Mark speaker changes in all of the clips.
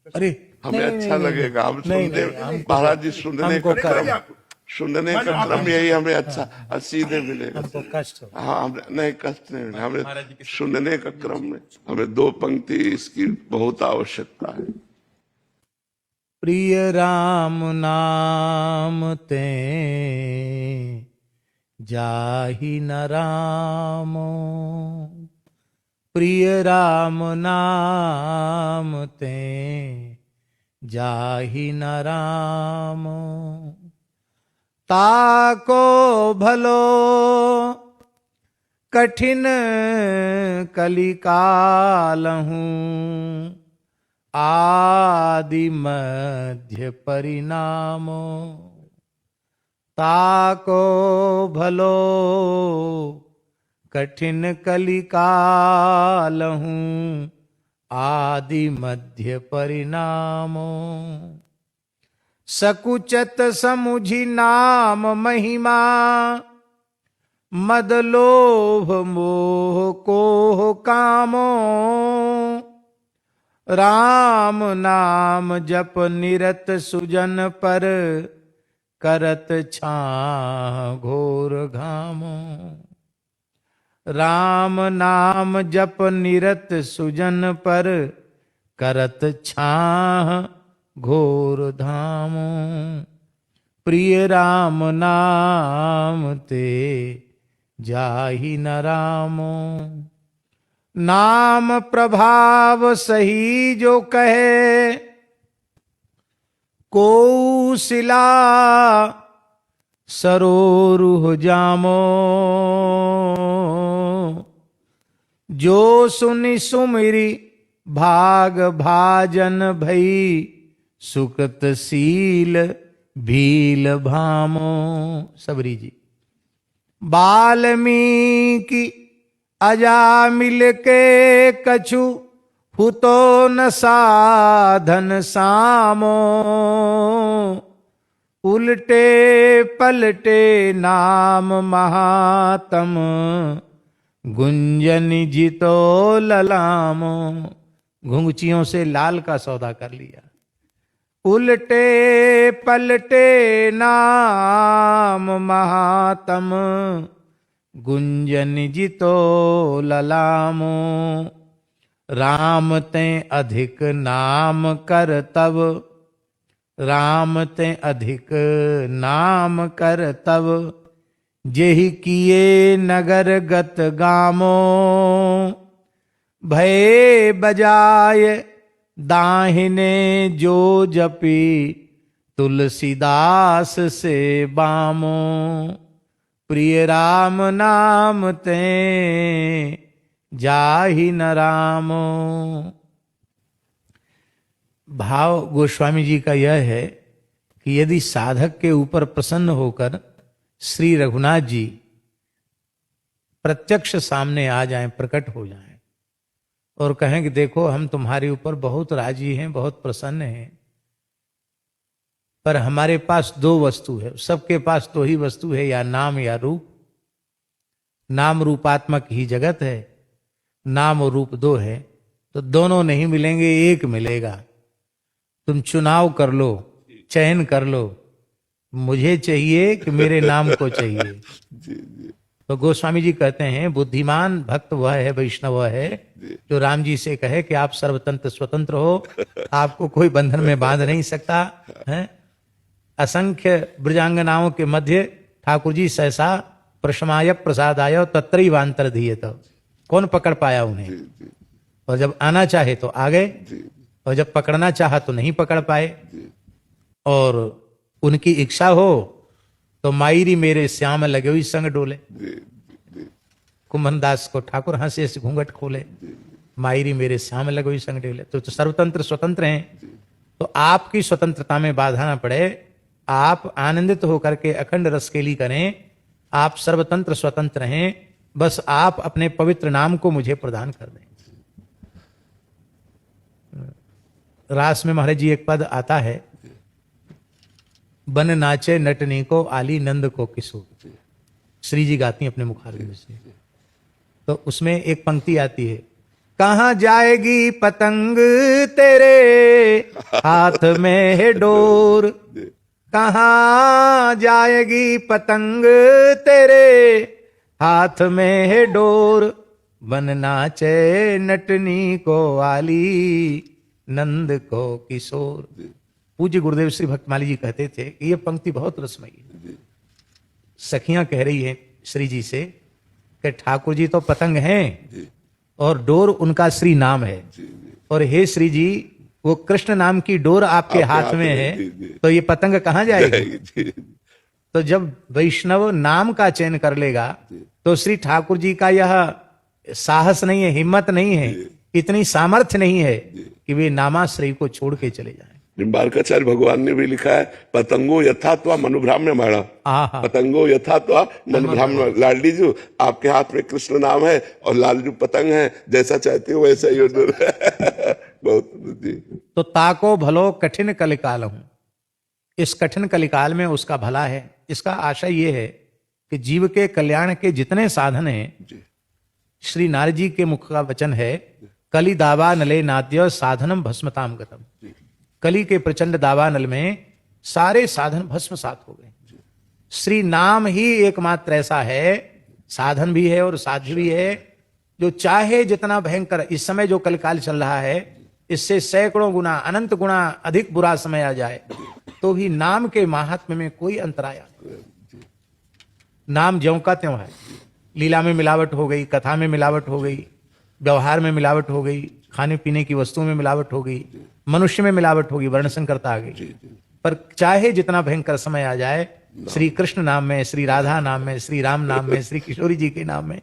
Speaker 1: अरे
Speaker 2: हमें अच्छा लगेगा। हम
Speaker 1: नहीं,
Speaker 2: सुनने,
Speaker 1: नहीं,
Speaker 2: महाराज जी सुनने का क्रम यही हमें अच्छा सीधे मिलेगा।
Speaker 1: हमको कष्ट हो।
Speaker 2: हाँ, नहीं कष्ट नहीं, हमें सुनने का क्रम में हमें दो पंक्ति इसकी बहुत आवश्यकता है।
Speaker 1: प्रिय राम नाम ते जाहि न रामो, प्रिय राम नाम ते जाहि न रामो, ताको भलो कठिन कलिकालहूँ, आदि मध्य परिणामो, ताको भलो कठिन कलिकालहूँ, आदि मध्य परिणामो, सकुचत समुझि नाम महिमा, मद लोभ मोह कोह कामो, राम नाम जप निरत सुजन पर, करत छाह घोर घामो, राम नाम जप निरत सुजन पर, करत छाह घोर धामो, प्रिय राम नाम ते जाहि न रामो, नाम प्रभाव सही जो कहे, कौशिला सरोरुह जामो, जो सुनि सुमिरी भाग भाजन भई, सुकृत सील भील भामो। सबरी जी। वाल्मीकि अजामिल के कछु, हुतो न साधन सामो, उल्टे पलटे नाम महातम, गुंजन जितो ललामो। घुंघचियों से लाल का सौदा कर लिया। उल्टे पलटे नाम महातम, गुंजन जितो ललामो, राम ते अधिक नाम कर तब, राम ते अधिक नाम कर तब, जेहि किए नगर गत गामो, भय बजाय दाहिने जो जपी, तुलसीदास से बामो, प्रिय राम नाम ते जाहि न रामो। भाव गोस्वामी जी का यह है कि यदि साधक के ऊपर प्रसन्न होकर श्री रघुनाथ जी प्रत्यक्ष सामने आ जाएं, प्रकट हो जाएं और कहें कि देखो हम तुम्हारे ऊपर बहुत राजी हैं, बहुत प्रसन्न हैं, पर हमारे पास दो वस्तु है। सबके पास दो ही वस्तु है, या नाम या रूप। नाम रूपात्मक ही जगत है, नाम और रूप दो है, तो दोनों नहीं मिलेंगे, एक मिलेगा। तुम चुनाव कर लो, चयन कर लो, मुझे चाहिए कि मेरे नाम को चाहिए। तो गोस्वामी जी कहते हैं बुद्धिमान भक्त वह है, वैष्णव वह है जो राम जी से कहे कि आप सर्वतंत्र स्वतंत्र हो, आपको कोई बंधन में बांध नहीं सकता है। असंख्य ब्रजांगनाओं के मध्य ठाकुर जी सहसा प्रशमाय प्रसादाय तत्रैवांतर धीयत। कौन पकड़ पाया उन्हें? और जब आना चाहे तो आ गए, और जब पकड़ना चाहा तो नहीं पकड़ पाए। और उनकी इच्छा हो तो मायरी मेरे श्याम लगे हुई संग डोले। कुंभनदास को ठाकुर हंसे से घूंघट खोले, मायरी मेरे श्याम लगे हुई संग डोले। तो सर्वतंत्र स्वतंत्र हैं, तो आपकी स्वतंत्रता में बाधा ना पड़े, आप आनंदित होकर के अखंड रसकेली करें, आप सर्वतंत्र स्वतंत्र हैं, बस आप अपने पवित्र नाम को मुझे प्रदान कर दें। रास में महाराज जी एक पद आता है, बन नाचे नटनी को आली नंद को किसो। श्री जी गाती हैं अपने मुखारविंद से। तो उसमें एक पंक्ति आती है, कहाँ जाएगी पतंग तेरे हाथ में है डोर, कहाँ जाएगी पतंग तेरे हाथ में है डोर, बन नाचे नटनी को आली नंद को किशोर। पूज्य गुरुदेव श्री भक्तमाली जी कहते थे कि यह पंक्ति बहुत रसमयी है। सखियां कह रही है श्री जी से कि ठाकुर जी तो पतंग हैं और डोर उनका श्री नाम है, और हे श्री जी वो कृष्ण नाम की डोर आपके हाथ में है, तो ये पतंग कहाँ जाएगी? तो जब वैष्णव नाम का चयन कर लेगा तो श्री ठाकुर जी का यह साहस नहीं है, हिम्मत नहीं है, इतनी सामर्थ्य नहीं है कि वे नामाश्रय को छोड़ के चले जाएं।
Speaker 2: निम्बार्काचार्य भगवान ने भी लिखा है, पतंगो यथात्वा मनुभ्राम्य माड़ा, पतंगो यथात्वा मनुभ्राम्य। लाडली जी आपके हाथ में कृष्ण नाम है और लालजू पतंग है, जैसा चाहते हो वैसा ही बहुत जी।
Speaker 1: तो ताको भलो कठिन कलिकाल हूं, इस कठिन कलिकाल में उसका भला है। इसका आशय ये है कि जीव के कल्याण के जितने साधन हैं, श्री नारद जी के मुख का वचन है, कली दावा नले नाद्य साधनम भस्मताम गतम। कली के प्रचंड दावानल में सारे साधन भस्मसात हो गए। श्री नाम ही एकमात्र ऐसा है, साधन भी है और साध्य भी है, जो चाहे जितना भयंकर इस समय जो कलकाल चल रहा है, इससे सैकड़ों गुना अनंत गुना अधिक बुरा समय आ जाए तो भी नाम के महात्म्य में कोई अंतराय नहीं। नाम ज्यों का त्यों है। लीला में मिलावट हो गई, कथा में मिलावट हो गई, व्यवहार में मिलावट हो गई, खाने पीने की वस्तुओं में मिलावट हो गई, मनुष्य में मिलावट होगी, वर्ण संकरता आ गई, पर चाहे जितना भयंकर समय आ जाए, श्री कृष्ण नाम में, श्री राधा नाम में, श्री राम नाम में, श्री किशोरी जी के नाम में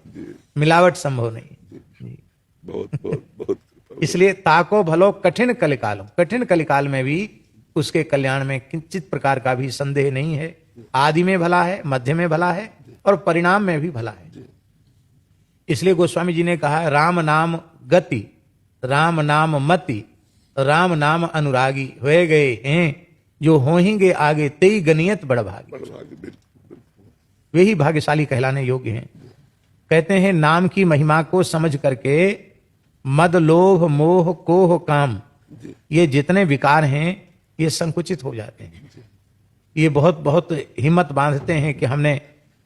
Speaker 1: मिलावट संभव नहीं। बहुत इसलिए ताको भलो कठिन कलिकाल, कठिन कलिकाल में भी उसके कल्याण में किंचित प्रकार का भी संदेह नहीं है। आदि में भला है, मध्य में भला है और परिणाम में भी भला है। इसलिए गोस्वामी जी ने कहा, राम नाम गति, राम नाम मति, राम नाम अनुरागी हुए गए हैं, जो होंगे आगे तेई गनियत बड़ भागी। वे ही भाग्यशाली कहलाने योग्य हैं। कहते हैं नाम की महिमा को समझ करके मद लोभ मोह कोह काम, ये जितने विकार हैं ये संकुचित हो जाते हैं। ये बहुत बहुत हिम्मत बांधते हैं कि हमने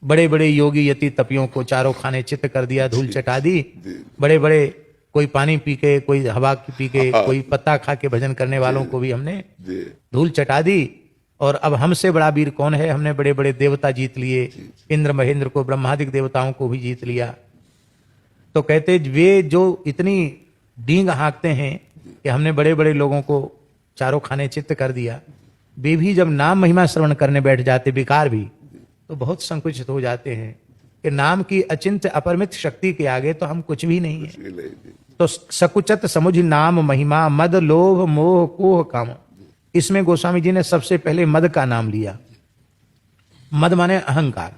Speaker 1: बड़े बड़े योगी यति तपियों को चारों खाने चित्त कर दिया, धूल चटा दी, बड़े बड़े कोई पानी पी के, कोई हवा पी के, कोई पत्ता खा के भजन करने वालों को भी हमने धूल चटा दी, और अब हमसे बड़ा वीर कौन है? हमने बड़े बड़े देवता जीत लिए, इंद्र महेंद्र को, ब्रह्मादिक देवताओं को भी जीत लिया। तो कहते वे जो इतनी डींग हाँकते हैं कि हमने बड़े बड़े लोगों को चारों खाने चित्त कर दिया, वे भी जब नाम महिमा श्रवण करने बैठ जाते, विकार भी, तो बहुत संकुचित हो जाते हैं कि नाम की अचिंत्य अपरिमित शक्ति के आगे तो हम कुछ भी नहीं है। तो सकुचत समुझ नाम महिमा मद लोभ मोह कोह काम। इसमें गोस्वामी जी ने सबसे पहले मद का नाम लिया। मद माने अहंकार,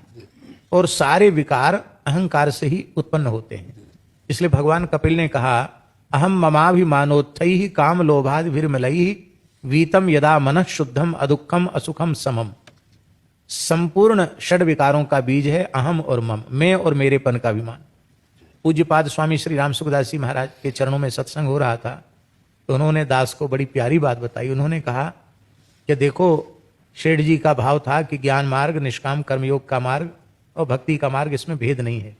Speaker 1: और सारे विकार अहंकार से ही उत्पन्न होते हैं। इसलिए भगवान कपिल ने कहा, अहम ममाभिमानोत्थै ही काम लोभादि विरमलैहि वीतम यदा मनः शुद्धम अदुक्खम असुखम समम। संपूर्ण षड विकारों का बीज है अहम और मम, मैं और मेरेपन का अभिमान। पूज्यपाद स्वामी श्री राम सुखदास जी महाराज के चरणों में सत्संग हो रहा था, तो उन्होंने दास को बड़ी प्यारी बात बताई। उन्होंने कहा कि देखो, शेठ जी का भाव था कि ज्ञान मार्ग, निष्काम कर्मयोग का मार्ग और भक्ति का मार्ग, इसमें भेद नहीं है,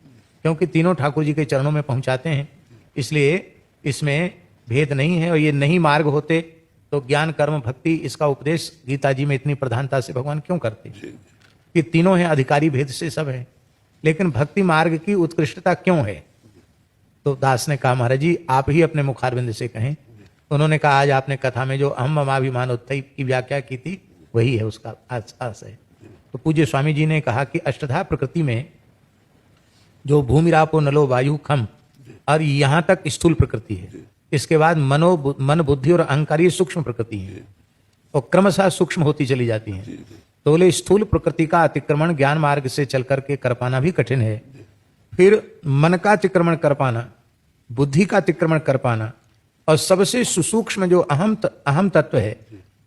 Speaker 1: क्योंकि तीनों ठाकुर जी के चरणों में पहुंचाते हैं, इसलिए इसमें भेद नहीं है। और ये नहीं मार्ग होते तो ज्ञान कर्म भक्ति, इसका उपदेश गीता जी में इतनी प्रधानता से भगवान क्यों करते? कि तीनों हैं, अधिकारी भेद से सब है, लेकिन भक्ति मार्ग की उत्कृष्टता क्यों है? तो दास ने कहा, महाराज जी आप ही अपने मुखारविंद से कहें। उन्होंने कहा, आज आपने कथा में जो अहम ममाभिमानोत्थै की व्याख्या की थी, वही है उसका आस है। तो पूज्य स्वामी जी ने कहा कि अष्टधा प्रकृति में जो भूमि रापो नलो वायु खम, और यहाँ तक स्थूल प्रकृति है, इसके बाद मन बुद्धि और अहंकार, ये सूक्ष्म प्रकृति है, और क्रमशः सूक्ष्म होती चली जाती हैं। तो बोले स्थूल प्रकृति का अतिक्रमण ज्ञान मार्ग से चल करके कर पाना भी कठिन है, फिर मन का अतिक्रमण कर पाना, बुद्धि का अतिक्रमण कर पाना, और सबसे सुसूक्ष्म जो अहम तत्व है,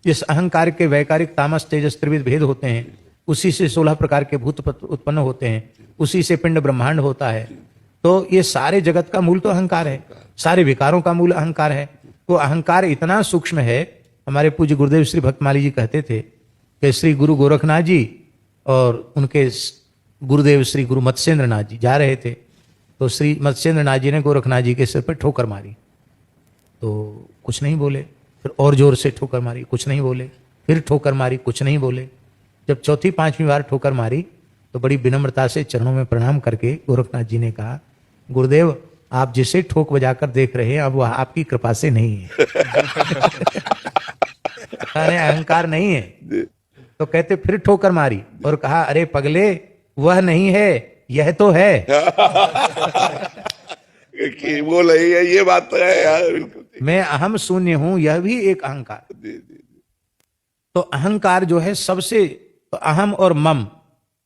Speaker 1: जिस अहंकार के वैकारिक तामस तेजस त्रिविध भेद होते हैं, उसी से 16 प्रकार के भूत उत्पन्न होते हैं, उसी से पिंड ब्रह्मांड होता है, तो ये सारे जगत का मूल तो अहंकार है, सारे विकारों का मूल अहंकार है। तो अहंकार इतना सूक्ष्म है। हमारे पूज्य गुरुदेव श्री भक्तमाली जी कहते थे कि श्री गुरु गोरखनाथ जी और उनके गुरुदेव श्री गुरु मत्स्येंद्र नाथ जी जा रहे थे, तो श्री मत्स्येंद्र नाथ जी ने गोरखनाथ जी के सिर पर ठोकर मारी, तो कुछ नहीं बोले। फिर और जोर से ठोकर मारी, कुछ नहीं बोले। फिर ठोकर मारी, कुछ नहीं बोले। जब चौथी पांचवी बार ठोकर मारी तो बड़ी विनम्रता से चरणों में प्रणाम करके गोरखनाथ जी ने कहा, गुरुदेव आप जिसे ठोक बजाकर देख रहे हैं अब वह आपकी कृपा से नहीं है। अरे अहंकार नहीं है। तो कहते फिर ठोकर मारी और कहा, अरे पगले वह नहीं है यह तो है।
Speaker 2: कि वो नहीं है, ये बात तो है यार, बिल्कुल।
Speaker 1: मैं अहम शून्य हूं, यह भी एक अहंकार। तो अहंकार जो है सबसे, तो अहम और मम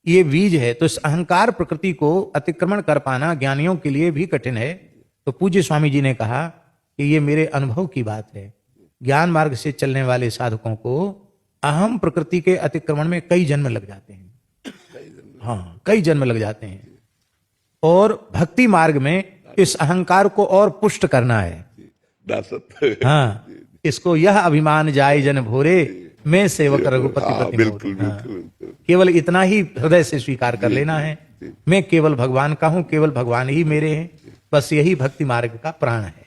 Speaker 1: ये बीज है। तो इस अहंकार प्रकृति को अतिक्रमण कर पाना ज्ञानियों के लिए भी कठिन है। तो पूज्य स्वामी जी ने कहा कि ये मेरे अनुभव की बात है। ज्ञान मार्ग से चलने वाले साधकों को अहम प्रकृति के अतिक्रमण में कई जन्म लग जाते हैं। हाँ, कई जन्म लग जाते हैं। और भक्ति मार्ग में इस अहंकार को और पुष्ट करना है। हाँ, इसको यह अभिमान जाय जन भोरे, मैं सेवक रघुपति पति मोरे। केवल इतना ही हृदय से स्वीकार कर लेना है, मैं केवल भगवान का हूं, केवल भगवान ही मेरे हैं। बस यही भक्ति मार्ग का प्राण है।